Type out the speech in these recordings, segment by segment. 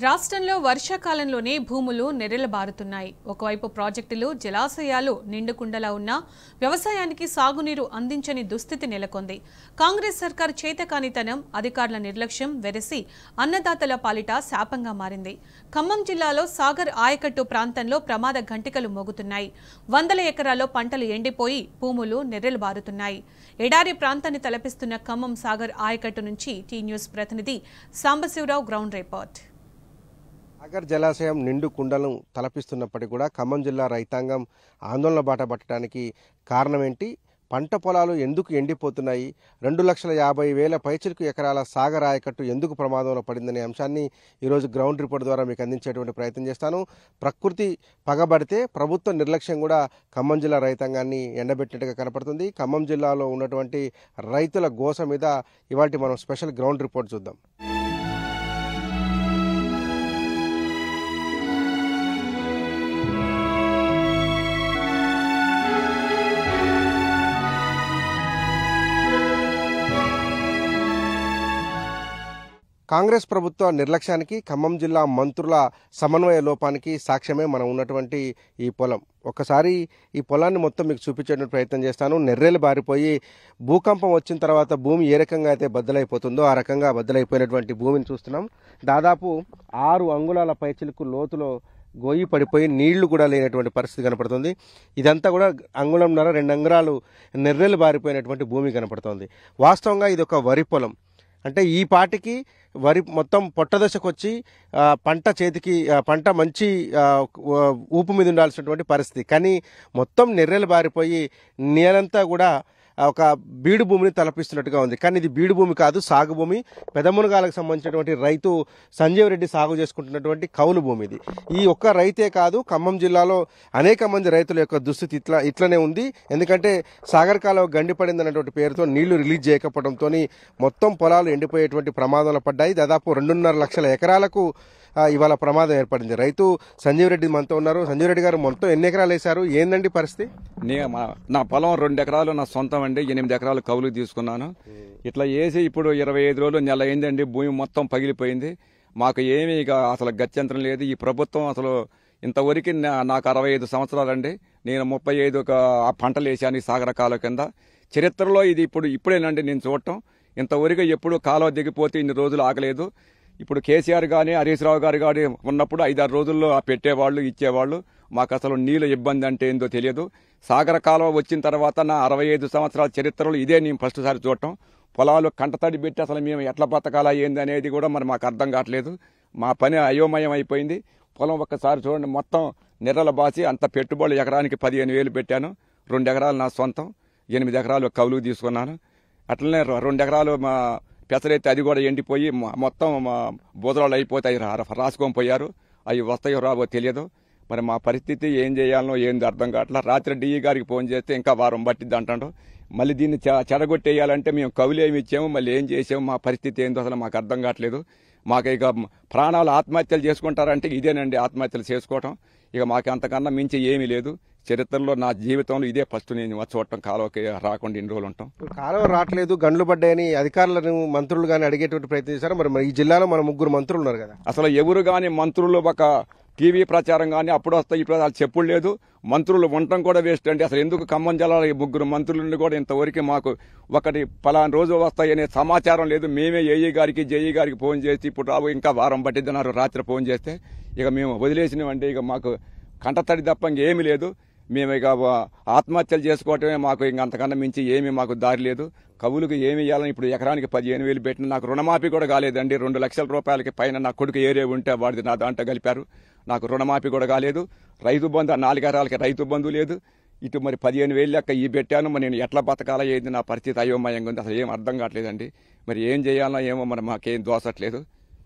రాష్ట్రంలో వర్షాకాలంలోనే భూములు నెర్రెలబారుతున్నాయి. ఒకవైపు ప్రాజెక్టులు, జలాశయాలు నిండుకుండలా ఉన్నా వ్యవసాయానికి సాగునీరు అందించని దుస్థితి నెలకొంది. కాంగ్రెస్ సర్కారు చేతకానితనం, అధికారుల నిర్లక్ష్యం వెరసి అన్నదాతల పాలిట శాపంగా మారింది. ఖమ్మం జిల్లాలో సాగర్ ఆయకట్టు ప్రాంతంలో ప్రమాద ఘంటికలు మోగుతున్నాయి. వందల ఎకరాల్లో పంటలు ఎండిపోయి భూములు నెర్రెలబారుతున్నాయి. ఎడారి ప్రాంతాన్ని తలపిస్తున్న ఖమ్మం సాగర్ ఆయకట్టు నుంచి టీ న్యూస్ ప్రతినిధి సాంబశివరావు గ్రౌండ్ రిపోర్ట్. సాగర్ జలాశయం నిండు కుండలను తలపిస్తున్నప్పటికీ కూడా ఖమ్మం జిల్లా రైతాంగం ఆందోళన బాట పట్టడానికి కారణం ఏంటి? పంట పొలాలు ఎందుకు ఎండిపోతున్నాయి? 2,50,000 పైచిలకు ఎకరాల సాగర్ ఆయకట్టు ఎందుకు ప్రమాదంలో పడిందనే అంశాన్ని ఈరోజు గ్రౌండ్ రిపోర్ట్ ద్వారా మీకు అందించేటువంటి ప్రయత్నం చేస్తాను. ప్రకృతి పగబడితే ప్రభుత్వ నిర్లక్ష్యం కూడా ఖమ్మం జిల్లా రైతాంగాన్ని ఎండబెట్టినట్టుగా కనపడుతుంది. ఖమ్మం జిల్లాలో ఉన్నటువంటి రైతుల గోస మీద ఇవాళ మనం స్పెషల్ గ్రౌండ్ రిపోర్ట్ చూద్దాం. కాంగ్రెస్ ప్రభుత్వ నిర్లక్ష్యానికి, ఖమ్మం జిల్లా మంత్రుల సమన్వయ లోపానికి సాక్ష్యమే మనం ఉన్నటువంటి ఈ పొలం. ఒక్కసారి ఈ పొలాన్ని మొత్తం మీకు చూపించే ప్రయత్నం చేస్తాను. నెర్రెలు బారిపోయి భూకంపం వచ్చిన తర్వాత భూమి ఏ రకంగా అయితే బద్దలైపోతుందో ఆ రకంగా బద్దలైపోయినటువంటి భూమిని చూస్తున్నాం. దాదాపు 6 అంగుళాల పైచిలకు లోతులో గొయ్యి పడిపోయి నీళ్లు కూడా లేనటువంటి పరిస్థితి కనపడుతుంది. ఇదంతా కూడా 1.5-2 అంగుళాలు నెర్రెలు బారిపోయినటువంటి భూమి కనపడుతుంది. వాస్తవంగా ఇది ఒక వరి పొలం. అంటే ఈ పాటికి వరి మొత్తం పొట్టదశకు వచ్చి పంట మంచి ఊపు మీద ఉండాల్సినటువంటి పరిస్థితి. కానీ మొత్తం నెర్రెలు బారిపోయి నేలంతా కూడా ఒక బీడు భూమిని తలపిస్తున్నట్టుగా ఉంది. కానీ ఇది బీడు భూమి కాదు, సాగు భూమి. పెదమునగాలకు సంబంధించినటువంటి రైతు సంజీవ్ రెడ్డి సాగు చేసుకుంటున్నటువంటి కౌలు భూమి ఇది. ఈ ఒక్క రైతే కాదు, ఖమ్మం జిల్లాలో అనేక మంది రైతుల యొక్క దుస్థితి ఇట్లనే ఉంది. ఎందుకంటే సాగర్ కాలువ గండిపడింది అన్నటువంటి పేరుతో నీళ్లు రిలీజ్ చేయకపోవడంతో మొత్తం పొలాలు ఎండిపోయేటువంటి ప్రమాదాలు పడ్డాయి. దాదాపు 2.5 లక్షల ఎకరాలకు ఇవాళ ప్రమాదం ఏర్పడింది. రైతు సంజీవ్ రెడ్డి మనతో ఉన్నారు. సంజీవ్ రెడ్డి గారు, మొత్తం ఎన్ని ఎకరాలు వేశారు? ఏందండి పరిస్థితి? నా పొలం 2 ఎకరాలు నా సొంతం అండి. 8 ఎకరాలు కౌలుకు తీసుకున్నాను. ఇట్లా వేసి ఇప్పుడు 25 రోజులు, నెల అయిందండి. భూమి మొత్తం పగిలిపోయింది. మాకు ఏమీ ఇక అసలు గత్యంతరం లేదు. ఈ ప్రభుత్వం అసలు ఇంతవరకు నాకు 65 సంవత్సరాలండి. నేను 35 పంటలు వేసాను ఈ సాగర కాలువ కింద. చరిత్రలో ఇది ఇప్పుడేనండి నేను చూడటం. ఇంతవరకు ఎప్పుడు కాలువ దిగిపోతే ఇన్ని రోజులు ఆగలేదు. ఇప్పుడు కేసీఆర్ కానీ హరీష్ రావు గారు కానీ ఉన్నప్పుడు 5-6 రోజుల్లో పెట్టేవాళ్ళు, ఇచ్చేవాళ్ళు. మాకు అసలు నీళ్ళ ఇబ్బంది అంటే ఏందో తెలియదు. సాగర కాలువ వచ్చిన తర్వాత నా 65 సంవత్సరాల చరిత్రలో ఇదే నేను ఫస్ట్ సారి చూడటం. పొలాలు కంటతడి పెట్టి అసలు మేము ఎట్లా బతకాలా ఏంది అనేది కూడా మరి మాకు అర్థం కావట్లేదు. మా పని అయోమయం అయిపోయింది. పొలం ఒక్కసారి చూడండి, మొత్తం నెర్రల బాసి అంత పెట్టుబడులు ఎకరానికి 15,000 పెట్టాను. 2 ఎకరాలు నా సొంతం, 8 ఎకరాలు కౌలుకు తీసుకున్నాను. అట్లనే 2 ఎకరాలు మా పెసరైతే అది కూడా ఎండిపోయి మొత్తం బోదరాలు అయిపోతాయి, రాసుకొని పోయారు. అవి వస్తాయో రావో తెలియదు. మరి మా పరిస్థితి ఏం చేయాలనో ఏంది అర్థం కావట్లా. రాత్రి డిఈ గారికి ఫోన్ చేస్తే ఇంకా వారం పట్టిద్ది అంటాడు. మళ్ళీ దీన్ని చెడగొట్టేయాలంటే మేము కవులేమి ఇచ్చాము, మళ్ళీ ఏం చేసాము, మా పరిస్థితి ఏందో అసలు మాకు అర్థం కావట్లేదు. మాకు ఇక ప్రాణాలు ఆత్మహత్యలు చేసుకుంటారంటే ఇదేనండి ఆత్మహత్యలు చేసుకోవటం. ఇక మాకు అంతకన్నా మించి ఏమీ లేదు. చరిత్రలో నా జీవితంలో ఇదే ఫస్ట్ నేను చూడటం. కాలువకి రాకుండా ఇన్ని రోజులు ఉంటాం. కాలువ రావట్లేదు, గండ్లు పడ్డాయని అధికారులను, మంత్రులు కానీ అడిగేటువంటి ప్రయత్నం చేశారు. మరి ఈ జిల్లాలో మన 3 మంత్రులు ఉన్నారు కదా, అసలు ఎవరు కానీ మంత్రులు ఒక టీవీ ప్రచారం కానీ అప్పుడు వస్తాయి, ఇప్పుడు వాళ్ళు చెప్పుడు లేదు. మంత్రులు ఉండటం కూడా వేస్ట్ అండి. అసలు ఎందుకు ఖమ్మం జిల్లాలో 3 మంత్రులు కూడా ఇంతవరకు మాకు ఒకటి పలానా రోజు వస్తాయనే సమాచారం లేదు. మేమే ఏఈ గారికి, జేఈ గారికి ఫోన్ చేసి ఇప్పుడు రావు ఇంకా వారం పట్టిద్దన్నారు రాత్రి ఫోన్ చేస్తే. ఇక మేము వదిలేసినవండి. ఇక మాకు కంటతడి తప్ప ఇంకేమీ లేదు. మేము ఇక ఆత్మహత్యలు చేసుకోవటమే మాకు ఇంక అంతకన్నా మించి ఏమీ మాకు దారి లేదు. కవులకు ఏమి ఇవ్వాలని ఇప్పుడు ఎకరానికి 15,000 పెట్టిన నాకు రుణమాఫీ కూడా కాలేదండి. 2 లక్షల రూపాయలకి పైన నా కొడుకు ఏరియా ఉంటే వాడిది నా దాంట్లో కలిపారు. నాకు రుణమాఫీ కూడా కాలేదు. రైతు బంధు 4 ఎకరాలకి రైతు బంధు లేదు. ఇటు మరి 15,000 లెక్క పెట్టాను. మరి నేను ఎట్లా బతకాలా ఏంది, నా పరిస్థితి అయోమయంగా ఉంది. అసలు ఏం అర్థం కావట్లేదండి. మరి ఏం చేయాలన్నా ఏమో మరి మాకేం దోసట్లేదు.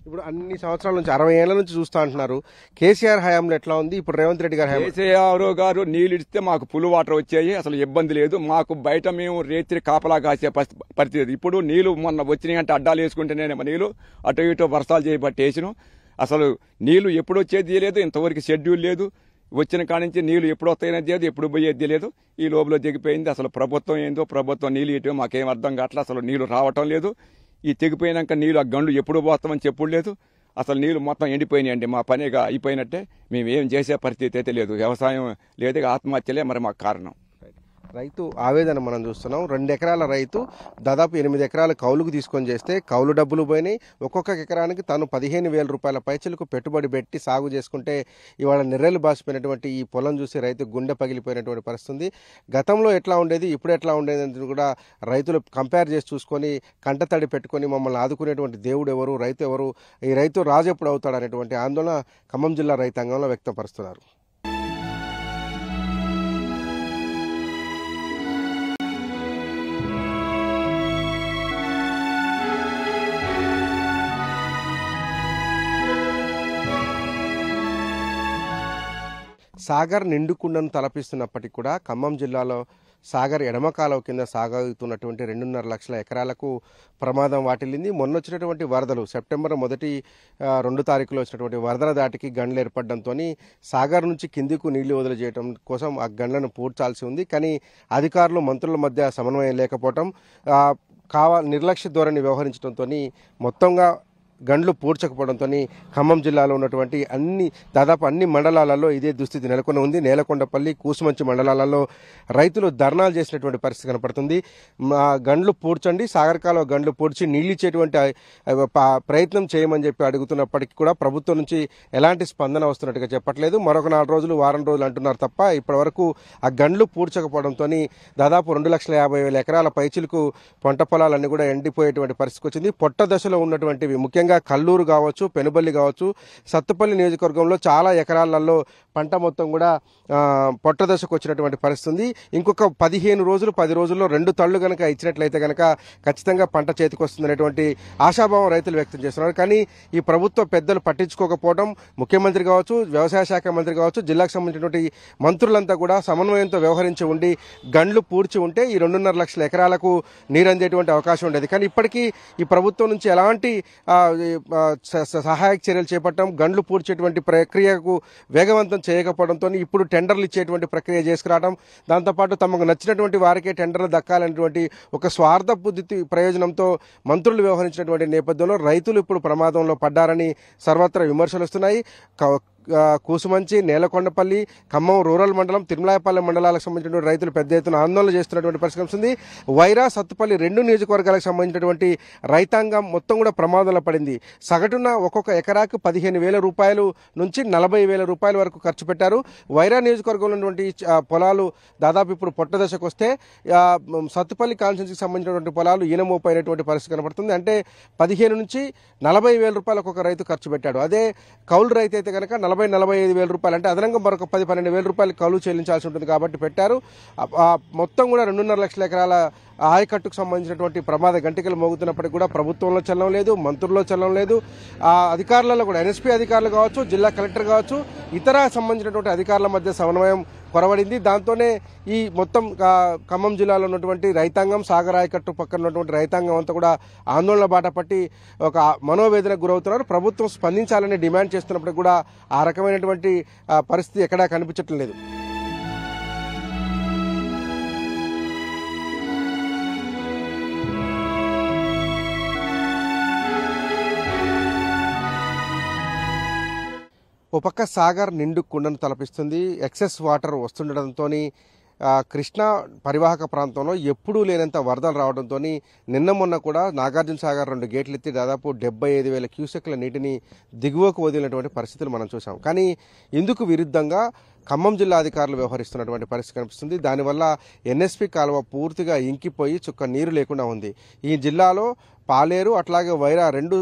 ఇప్పుడు అన్ని సంవత్సరాల నుంచి 60 ఏళ్ల నుంచి చూస్తా అంటున్నారు. కేసీఆర్ హయాంలో ఎట్లా ఉంది, ఇప్పుడు రేవంత్ రెడ్డి గారు కేసీఆర్ గారు నీళ్ళు ఇస్తే మాకు పులు వాటర్ వచ్చాయి, అసలు ఇబ్బంది లేదు. మాకు బయట మేము రేత్రి కాపలా కాసే పరిస్థితి. ఇప్పుడు నీళ్లు మొన్న వచ్చినాయి అంటే అడ్డాలు వేసుకుంటేనే నీళ్లు అటు ఇటు వర్షాలు చేయబట్టి వేసినాం. అసలు నీళ్లు ఎప్పుడు వచ్చేది తెలియదు. ఇంతవరకు షెడ్యూల్ లేదు. వచ్చిన కాడి నుంచి నీళ్లు ఎప్పుడు వస్తాయనేది తెలియదు, ఎప్పుడు పోయేది తెలియదు. ఈ లోపల దిగిపోయింది. అసలు ప్రభుత్వం ఏందో, ప్రభుత్వం నీళ్ళు ఇటో మాకేం అర్థం కావట్లేదు. అసలు నీళ్లు రావటం లేదు. ఈ తెగిపోయినాక నీళ్ళు ఆ గండ్లు ఎప్పుడు పోస్తామని చెప్పుడు లేదు. అసలు నీళ్లు మొత్తం ఎండిపోయినాయండి. మా పనిగా అయిపోయినట్టే. మేము ఏం చేసే పరిస్థితి అయితే లేదు. వ్యవసాయం లేదు, ఆత్మహత్యలే మరి మాకు కారణం. రైతు ఆవేదన మనం చూస్తున్నాం. 2 ఎకరాల రైతు దాదాపు 8 ఎకరాల కౌలుకు తీసుకొని చేస్తే కౌలు డబ్బులు పోయినాయి. ఒక్కొక్క ఎకరానికి తాను 15,000 రూపాయల పైచలకు పెట్టుబడి పెట్టి సాగు చేసుకుంటే ఇవాళ నెర్రెలు బాసిపోయినటువంటి ఈ పొలం చూసి రైతు గుండె పగిలిపోయినటువంటి పరిస్థితి. గతంలో ఎట్లా ఉండేది, ఇప్పుడు ఎట్లా ఉండేది అని కూడా రైతులు కంపేర్ చేసి చూసుకొని కంటతడి పెట్టుకొని మమ్మల్ని ఆదుకునేటువంటి దేవుడు ఎవరు, రైతు ఎవరు, ఈ రైతు రాజు ఎప్పుడు అవుతాడు అనేటువంటి ఆందోళన ఖమ్మం జిల్లా రైతాంగంలో వ్యక్తపరుస్తున్నారు. సాగర్ నిండుకుండను తలపిస్తున్నప్పటికీ కూడా ఖమ్మం జిల్లాలో సాగర్ ఎడమ కాలువ కింద సాగుతున్నటువంటి 2.5 లక్షల ఎకరాలకు ప్రమాదం వాటిల్లింది. మొన్న వచ్చినటువంటి వరదలు సెప్టెంబర్ 2 తారీఖులో వచ్చినటువంటి వరదల దాటికి గండ్లు ఏర్పడడంతో సాగర్ నుంచి కిందికు నీళ్లు వదిలి చేయడం కోసం ఆ గండ్లను పూడ్చాల్సి ఉంది. కానీ అధికారులు మంత్రుల మధ్య సమన్వయం లేకపోవడం, నిర్లక్ష్య ధోరణి వ్యవహరించడంతో మొత్తంగా గండ్లు పూడ్చకపోవడంతో ఖమ్మం జిల్లాలో ఉన్నటువంటి దాదాపు అన్ని మండలాలలో ఇదే దుస్థితి నెలకొని ఉంది. నేలకొండపల్లి, కూసుమంచి మండలాలలో రైతులు ధర్నాలు చేసినటువంటి పరిస్థితి కనపడుతుంది. గండ్లు పూడ్చండి, సాగర్ కాలువ గండ్లు పూడ్చి నీళ్ళు ఇచ్చేటువంటి ప్రయత్నం చేయమని చెప్పి అడుగుతున్నప్పటికీ కూడా ప్రభుత్వం నుంచి ఎలాంటి స్పందన వస్తున్నట్టుగా చెప్పట్లేదు. మరొక 4 రోజులు, వారం రోజులు అంటున్నారు తప్ప ఇప్పటి వరకు ఆ గండ్లు పూడ్చకపోవడంతో దాదాపు 2,50,000 ఎకరాల పైచిలకు పంట పొలాలన్నీ కూడా ఎండిపోయేటువంటి పరిస్థితి వచ్చింది. పొట్ట దశలో ఉన్నటువంటివి ముఖ్యంగా కల్లూరు కావచ్చు, పెనుబల్లి కావచ్చు, సత్తుపల్లి నియోజకవర్గంలో చాలా ఎకరాలలో పంట మొత్తం కూడా పొట్ట దశకు వచ్చినటువంటి పరిస్థితి ఉంది. ఇంకొక 15 రోజులు, 10 రోజుల్లో 2 తళ్ళు కనుక ఇచ్చినట్లయితే కనుక ఖచ్చితంగా పంట చేతికి వస్తుందనేటువంటి ఆశాభావం రైతులు వ్యక్తం చేస్తున్నారు. కానీ ఈ ప్రభుత్వ పెద్దలు పట్టించుకోకపోవడం, ముఖ్యమంత్రి కావచ్చు, వ్యవసాయ శాఖ మంత్రి కావచ్చు, జిల్లాకు సంబంధించినటువంటి మంత్రులంతా కూడా సమన్వయంతో వ్యవహరించి ఉండి గండ్లు పూడ్చి ఉంటే ఈ 2.5 లక్షల ఎకరాలకు నీరందేటువంటి అవకాశం ఉండేది. కానీ ఇప్పటికీ ఈ ప్రభుత్వం నుంచి ఎలాంటి సహాయక చర్యలు చేపట్టడం, గండ్లు పూడ్చేటువంటి ప్రక్రియకు వేగవంతం చేయకపోవడంతో ఇప్పుడు టెండర్లు ఇచ్చేటువంటి ప్రక్రియ చేసుకురావడం, దాంతోపాటు తమకు నచ్చినటువంటి వారికే టెండర్లు దక్కాలనేటువంటి ఒక స్వార్థ బుద్ధి ప్రయోజనంతో మంత్రులు వ్యవహరించినటువంటి నేపథ్యంలో రైతులు ఇప్పుడు ప్రమాదంలో పడ్డారని సర్వత్రా విమర్శలు వస్తున్నాయి. కూసుమంచి, నేలకొండపల్లి, ఖమ్మం రూరల్ మండలం, తిరుమలాయపాలెం మండలాలకు సంబంధించినటువంటి రైతులు పెద్ద ఎత్తున ఆందోళన చేస్తున్నటువంటి పరిస్థితి వస్తుంది. వైరా, సత్తుపల్లి 2 నియోజకవర్గాలకు సంబంధించినటువంటి రైతాంగం మొత్తం కూడా ప్రమాదంలో పడింది. సగటున ఒక్కొక్క ఎకరాకు 15,000 రూపాయలు నుంచి 40,000 రూపాయల వరకు ఖర్చు పెట్టారు. వైరా నియోజకవర్గంలో ఉన్నటువంటి పొలాలు దాదాపు ఇప్పుడు పొట్ట దశకు వస్తే సత్తుపల్లి కాన్స్టిట్యున్సీకి సంబంధించినటువంటి పొలాలు ఈనమోపోయినటువంటి పరిస్థితి కనపడుతుంది. అంటే 15 నుంచి 40,000 రూపాయలు ఒక్కొక్క రైతు ఖర్చు పెట్టాడు. అదే కౌలు రైతు అయితే కనుక 40,000-45,000 రూపాయలు, అంటే అదనంగా మరొక 10,000-12,000 రూపాయలు కౌలు చెల్లించాల్సి ఉంటుంది కాబట్టి పెట్టారు. మొత్తం కూడా 2.5 లక్షల ఎకరాల ఆయకట్టుకు సంబంధించినటువంటి ప్రమాద గంటికలు మోగుతున్నప్పటికీ కూడా ప్రభుత్వంలో చలనం లేదు, మంత్రుల్లో చలనం లేదు. అధికారులలో కూడా ఎన్ఎస్పీ అధికారులు కావచ్చు, జిల్లా కలెక్టర్ కావచ్చు, ఇతర సంబంధించినటువంటి అధికారుల మధ్య సమన్వయం కొరవడింది. దాంతోనే ఈ మొత్తం ఖమ్మం జిల్లాలో ఉన్నటువంటి రైతాంగం, సాగర్ ఆయకట్టు పక్కన ఉన్నటువంటి రైతాంగం అంతా కూడా ఆందోళన బాట పట్టి ఒక మనోవేదనకు గురవుతున్నారు. ప్రభుత్వం స్పందించాలని డిమాండ్ చేస్తున్నప్పటికీ కూడా ఆ రకమైనటువంటి పరిస్థితి ఎక్కడా కనిపించట్లేదు లేదు. ఓ పక్క సాగర్ నిండు కుండను తలపిస్తుంది. ఎక్సెస్ వాటర్ వస్తుండటంతో కృష్ణా పరివాహక ప్రాంతంలో ఎప్పుడూ లేనంత వరదలు రావడంతో నిన్న మొన్న కూడా నాగార్జున సాగర్ 2 గేట్లు ఎత్తి దాదాపు 75,000 క్యూసెక్ల నీటిని దిగువకు వదిలినటువంటి పరిస్థితులు మనం చూసాం. కానీ ఇందుకు విరుద్ధంగా ఖమ్మం జిల్లా అధికారులు వ్యవహరిస్తున్నటువంటి పరిస్థితి కనిపిస్తుంది. దానివల్ల ఎన్ఎస్పీ కాలువ పూర్తిగా ఇంకిపోయి చుక్క నీరు లేకుండా ఉంది. ఈ జిల్లాలో పాలేరు అట్లాగే వైరా 2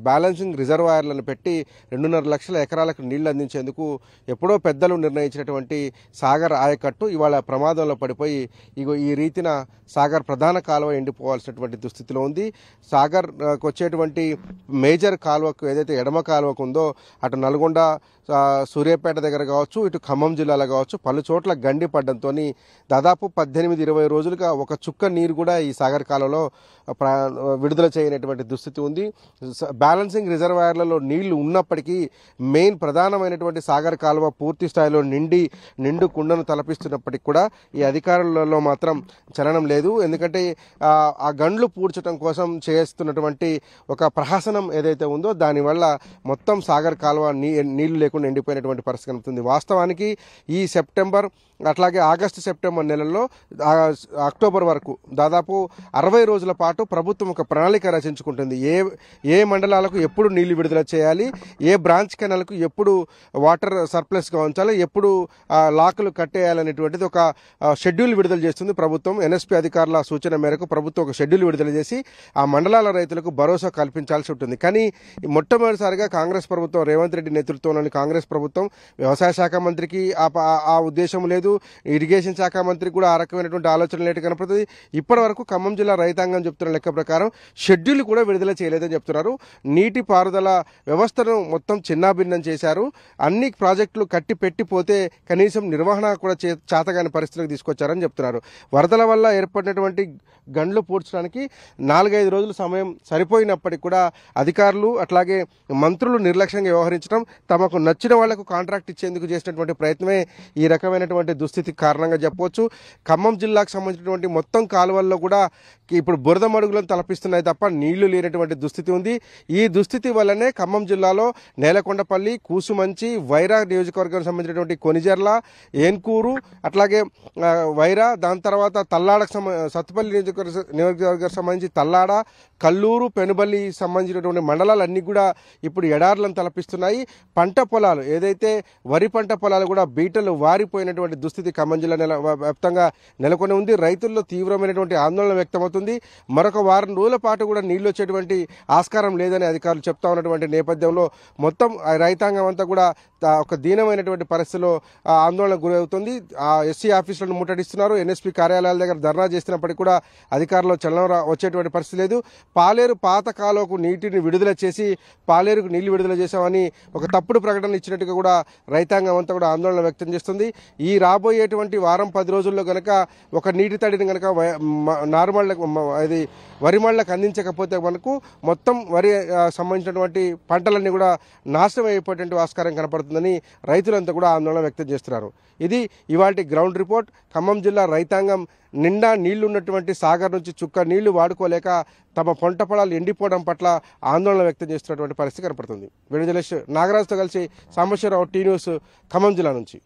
బ్యాలెన్సింగ్ రిజర్వాయర్లను పెట్టి 2.5 లక్షల ఎకరాలకు నీళ్లు అందించేందుకు ఎప్పుడో పెద్దలు నిర్ణయించినటువంటి సాగర్ ఆయకట్టు ఇవాళ ప్రమాదంలో పడిపోయి ఈ రీతిన సాగర్ ప్రధాన కాలువ ఎండిపోవాల్సినటువంటి దుస్థితిలో ఉంది. సాగర్కు వచ్చేటువంటి మేజర్ కాలువకు ఏదైతే ఎడమ కాలువకు ఉందో అటు నల్గొండ, సూర్యాపేట దగ్గర కావచ్చు, ఇటు ఖమ్మం ఖమ్మం జిల్లాలో కావచ్చు పలు చోట్ల గండి పడడంతో దాదాపు 18-20 రోజులుగా ఒక చుక్క నీరు కూడా ఈ సాగర్ కాలువలో విడుదల చేయనటువంటి దుస్థితి ఉంది. బ్యాలెన్సింగ్ రిజర్వాయర్లలో నీళ్లు ఉన్నప్పటికీ మెయిన్ ప్రధానమైనటువంటి సాగర్ కాలువ పూర్తి స్థాయిలో నిండు కుండను తలపిస్తున్నప్పటికీ కూడా ఈ అధికారులలో మాత్రం చలనం లేదు. ఎందుకంటే ఆ గండ్లు పూడ్చడం కోసం చేస్తున్నటువంటి ఒక ప్రహసనం ఏదైతే ఉందో దానివల్ల మొత్తం సాగర్ కాలువ నీళ్లు లేకుండా ఎండిపోయినటువంటి పరిస్థితి కనిపిస్తుంది. వాస్తవానికి ఈ సెప్టెంబర్ అట్లాగే ఆగస్టు సెప్టెంబర్ నెలల్లో అక్టోబర్ వరకు దాదాపు 60 రోజుల పాటు ప్రభుత్వం ఒక ప్రణాళిక రచించుకుంటుంది. ఏ మండలాలకు ఎప్పుడు నీళ్లు విడుదల చేయాలి, ఏ బ్రాంచ్ కెనాల్కు ఎప్పుడు వాటర్ సర్ప్లస్గా ఉంచాలి, ఎప్పుడు లాకులు కట్టేయాలనేటువంటిది ఒక షెడ్యూల్ విడుదల చేస్తుంది ప్రభుత్వం. ఎన్ఎస్పీ అధికారుల సూచన మేరకు ప్రభుత్వం ఒక షెడ్యూల్ విడుదల చేసి ఆ మండలాల రైతులకు భరోసా కల్పించాల్సి ఉంటుంది. కానీ మొట్టమొదటిసారిగా కాంగ్రెస్ ప్రభుత్వం, రేవంత్ రెడ్డి నేతృత్వంలోని కాంగ్రెస్ ప్రభుత్వం, వ్యవసాయ శాఖ మంత్రికి ఆ ఉద్దేశం లేదు, ఇరిగేషన్ శాఖ మంత్రికి కూడా ఆ రకమైనటువంటి ఆలోచన లేటు కనపడుతుంది. ఇప్పటి వరకు ఖమ్మం జిల్లా రైతాంగం చెప్తున్న లెక్క ప్రకారం షెడ్యూల్ కూడా విడుదల చేయలేదని చెప్తున్నారు. నీటి పారుదల వ్యవస్థను మొత్తం చిన్నాభిన్నం చేశారు. అన్ని ప్రాజెక్టులు కట్టి పెట్టిపోతే కనీసం నిర్వహణ కూడా చేతగాని పరిస్థితులకు తీసుకొచ్చారని చెప్తున్నారు. వరదల వల్ల ఏర్పడినటువంటి గండ్లు పూడ్చడానికి 4-5 రోజుల సమయం సరిపోయినప్పటికీ కూడా అధికారులు అట్లాగే మంత్రులు నిర్లక్ష్యంగా వ్యవహరించడం, తమకు నచ్చిన వాళ్లకు కాంట్రాక్ట్ ఇచ్చేందుకు చేసినటువంటి ప్రయత్నమే ఈ రకమైనటువంటి దుస్థితికి కారణంగా చెప్పవచ్చు. ఖమ్మం జిల్లాకు సంబంధించినటువంటి మొత్తం కాలువల్లో కూడా ఇప్పుడు బురద మడుగులను తలపిస్తున్నాయి తప్ప నీళ్లు లేనటువంటి దుస్థితి ఉంది. ఈ దుస్థితి వల్లనే ఖమ్మం జిల్లాలో నేలకొండపల్లి, కూసుమంచి, వైరా నియోజకవర్గానికి సంబంధించినటువంటి కొనిజర్ల, ఏన్కూరు అట్లాగే వైరా, దాని తర్వాత తల్లాడకు సత్తుపల్లి నియోజకవర్గానికి సంబంధించి తల్లాడ, కల్లూరు, పెనుబల్లి సంబంధించినటువంటి మండలాలన్నీ కూడా ఇప్పుడు ఎడారులను తలపిస్తున్నాయి. పంట పొలాలు ఏదైతే వరి పంట పొలాలు కూడా బీటలు వారిపోయినటువంటి దుస్థితి ఖమ్మం జిల్లా వ్యాప్తంగా నెలకొని ఉంది. రైతుల్లో తీవ్రమైనటువంటి ఆందోళన వ్యక్తమవుతుంది. మరొక వారం రోజుల పాటు కూడా నీళ్లు వచ్చేటువంటి ఆస్కారం లేదని అధికారులు చెప్తా ఉన్నటువంటి నేపథ్యంలో మొత్తం రైతాంగం అంతా కూడా ఒక దీనమైనటువంటి పరిస్థితిలో ఆందోళన గురవుతుంది. ఎస్సీ ఆఫీసులను ముట్టడిస్తున్నారు. ఎన్ఎస్పీ కార్యాలయాల దగ్గర ధర్నా చేస్తున్నప్పటికీ కూడా అధికారులు చలనం వచ్చేటువంటి పరిస్థితి లేదు. పాలేరు పాత కాలువకు నీటిని విడుదల చేసి పాలేరుకు నీళ్లు విడుదల చేశామని ఒక తప్పుడు ప్రకటన ఇచ్చినట్టుగా కూడా రైతాంగం అంతా కూడా ఆందోళన వ్యక్తం చేస్తుంది. ఈ రాబోయేటువంటి వారం 10 రోజుల్లో కనుక ఒక నీటి తడిని కనుక వరి మళ్ళకు అందించకపోతే మనకు మొత్తం వరి సంబంధించినటువంటి పంటలన్నీ కూడా నాశనం అయిపోయేటువంటి ఆస్కారం కనపడుతుందని రైతులంతా కూడా ఆందోళన వ్యక్తం చేస్తున్నారు. ఇది ఇవాల్టి గ్రౌండ్ రిపోర్ట్. ఖమ్మం జిల్లా రైతాంగం నిండా నీళ్లున్నటువంటి సాగర్ నుంచి చుక్క నీళ్లు వాడుకోలేక తమ పంట పొలాలు ఎండిపోవడం పట్ల ఆందోళన వ్యక్తం చేస్తున్నటువంటి పరిస్థితి కనపడుతుంది. వీడియో జర్నలిస్ట్ నాగరాజుతో కలిసి సాంబశివరావు, టీ న్యూస్, ఖమ్మం జిల్లా నుంచి.